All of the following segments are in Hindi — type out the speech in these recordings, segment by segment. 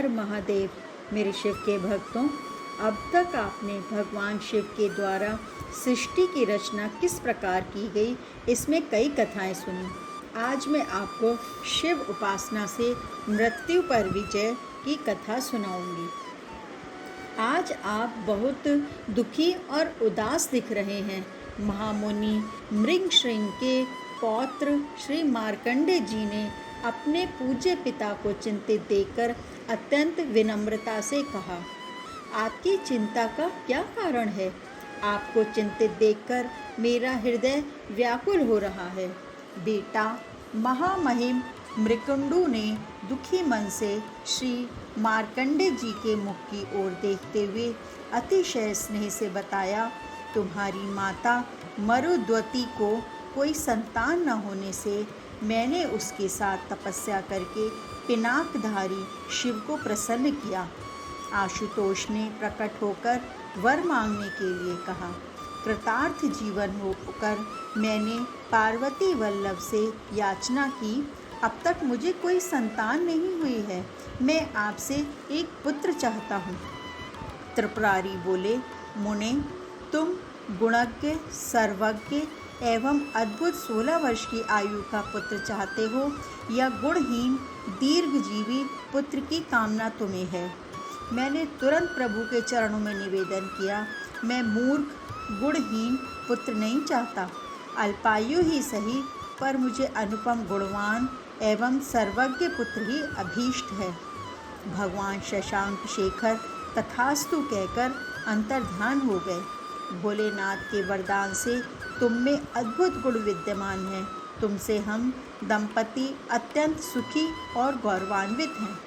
हर महादेव। मेरे शिव के भक्तों, अब तक आपने भगवान शिव के द्वारा सृष्टि की रचना किस प्रकार की गई, इसमें कई कथाएं सुनी। आज मैं आपको शिव उपासना से मृत्यु पर विजय की कथा सुनाऊंगी। आज आप बहुत दुखी और उदास दिख रहे हैं। महामुनि मृगशृंग के पौत्र श्री मार्कंडेय जी ने अपने पूज्य पिता को चिंतित देखकर अत्यंत विनम्रता से कहा, आपकी चिंता का क्या कारण है? आपको चिंतित देखकर मेरा हृदय व्याकुल हो रहा है। बेटा, महामहिम मृकुंडु ने दुखी मन से श्री मार्कंडेय जी के मुख की ओर देखते हुए अतिशय स्नेह से बताया, तुम्हारी माता मरुद्वती को कोई संतान न होने से मैंने उसके साथ तपस्या करके पिनाकधारी शिव को प्रसन्न किया। आशुतोष ने प्रकट होकर वर मांगने के लिए कहा। कृतार्थ जीवन होकर मैंने पार्वती वल्लभ से याचना की। अब तक मुझे कोई संतान नहीं हुई है। मैं आपसे एक पुत्र चाहता हूँ। त्रिपुरारी बोले, मुने, तुम गुणज्ञ, सर्वज्ञ एवं अद्भुत 16 वर्ष की आयु का पुत्र चाहते हो या गुणहीन दीर्घजीवी पुत्र की कामना तुम्हें है? मैंने तुरंत प्रभु के चरणों में निवेदन किया, मैं मूर्ख गुणहीन पुत्र नहीं चाहता। अल्पायु ही सही, पर मुझे अनुपम गुणवान एवं सर्वज्ञ पुत्र ही अभीष्ट है। भगवान शशांक शेखर तथास्तु कहकर अंतर्ध्यान हो गए। भोलेनाथ के वरदान से तुम में अद्भुत गुण विद्यमान है। तुमसे हम दंपति अत्यंत सुखी और गौरवान्वित हैं।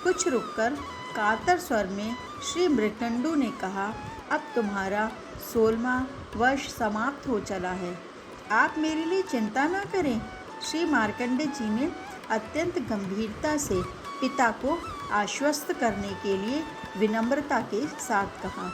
कुछ रुककर कातर स्वर में श्री मृकुंडु ने कहा, अब तुम्हारा 16वां वर्ष समाप्त हो चला है। आप मेरे लिए चिंता न करें। श्री मार्कंडेय जी ने अत्यंत गंभीरता से पिता को आश्वस्त करने के लिए विनम्रता के साथ कहा।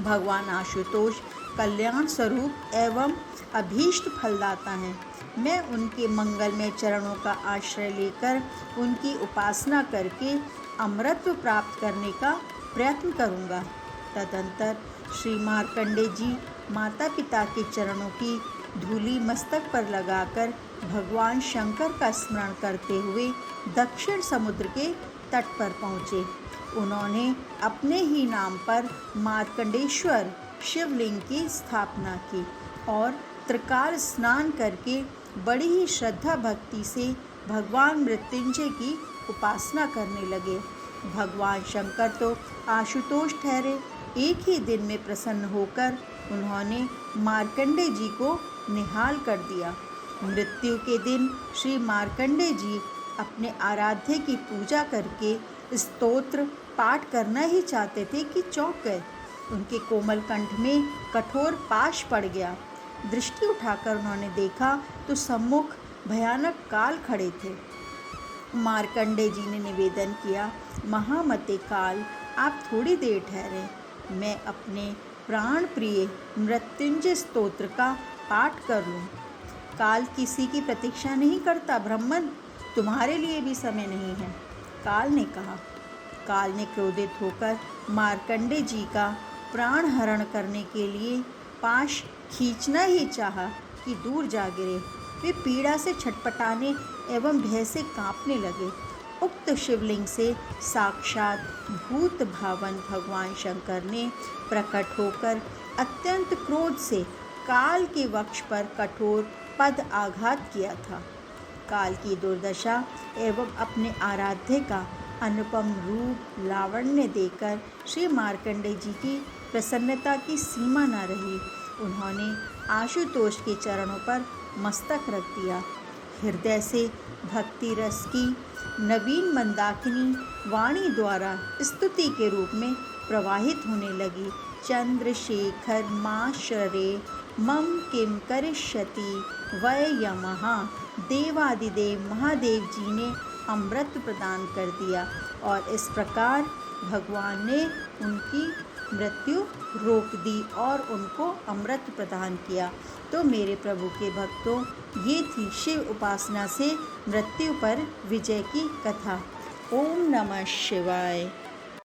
भगवान आशुतोष कल्याण स्वरूप एवं अभीष्ट फलदाता हैं। मैं उनके मंगलमय चरणों का आश्रय लेकर उनकी उपासना करके अमरत्व प्राप्त करने का प्रयत्न करूँगा। तदंतर श्री मार्कंडेय जी माता पिता के चरणों की धूली मस्तक पर लगाकर भगवान शंकर का स्मरण करते हुए दक्षिण समुद्र के तट पर पहुँचे। उन्होंने अपने ही नाम पर मार्कंडेश्वर शिवलिंग की स्थापना की और त्रिकाल स्नान करके बड़ी ही श्रद्धा भक्ति से भगवान मृत्युंजय की उपासना करने लगे। भगवान शंकर तो आशुतोष ठहरे। एक ही दिन में प्रसन्न होकर उन्होंने मार्कंडेय जी को निहाल कर दिया। मृत्यु के दिन श्री मार्कंडेय जी अपने आराध्य की पूजा करके स्तोत्र पाठ करना ही चाहते थे कि चौंक गए। उनके कोमल कंठ में कठोर पाश पड़ गया। दृष्टि उठाकर उन्होंने देखा तो सम्मुख भयानक काल खड़े थे। मार्कंडेय जी ने निवेदन किया, महामते काल, आप थोड़ी देर ठहरें। मैं अपने प्राण प्रिय मृत्युंजय स्तोत्र का पाठ कर लूँ। काल किसी की प्रतीक्षा नहीं करता ब्राह्मण, तुम्हारे लिए भी समय नहीं है, काल ने कहा। काल ने क्रोधित होकर मार्कंडेय जी का प्राण हरण करने के लिए पाश खींचना ही चाहा कि दूर जा गिरे। वे पीड़ा से छटपटाने एवं भय से कांपने लगे। उक्त शिवलिंग से साक्षात भूत भावन भगवान शंकर ने प्रकट होकर अत्यंत क्रोध से काल के वक्ष पर कठोर पद आघात किया था। काल की दुर्दशा एवं अपने आराध्य का अनुपम रूप लावण्य देकर श्री मार्कंडेय जी की प्रसन्नता की सीमा न रही। उन्होंने आशुतोष के चरणों पर मस्तक रख दिया। हृदय से भक्ति रस की नवीन मंदाकिनी वाणी द्वारा स्तुति के रूप में प्रवाहित होने लगी। चंद्रशेखर माशरे मम किम करिष्यति वै यमः। देवादिदेव महादेव जी ने अमृत प्रदान कर दिया और इस प्रकार भगवान ने उनकी मृत्यु रोक दी और उनको अमृत प्रदान किया। तो मेरे प्रभु के भक्तों, ये थी शिव उपासना से मृत्यु पर विजय की कथा। ओम नमः शिवाय।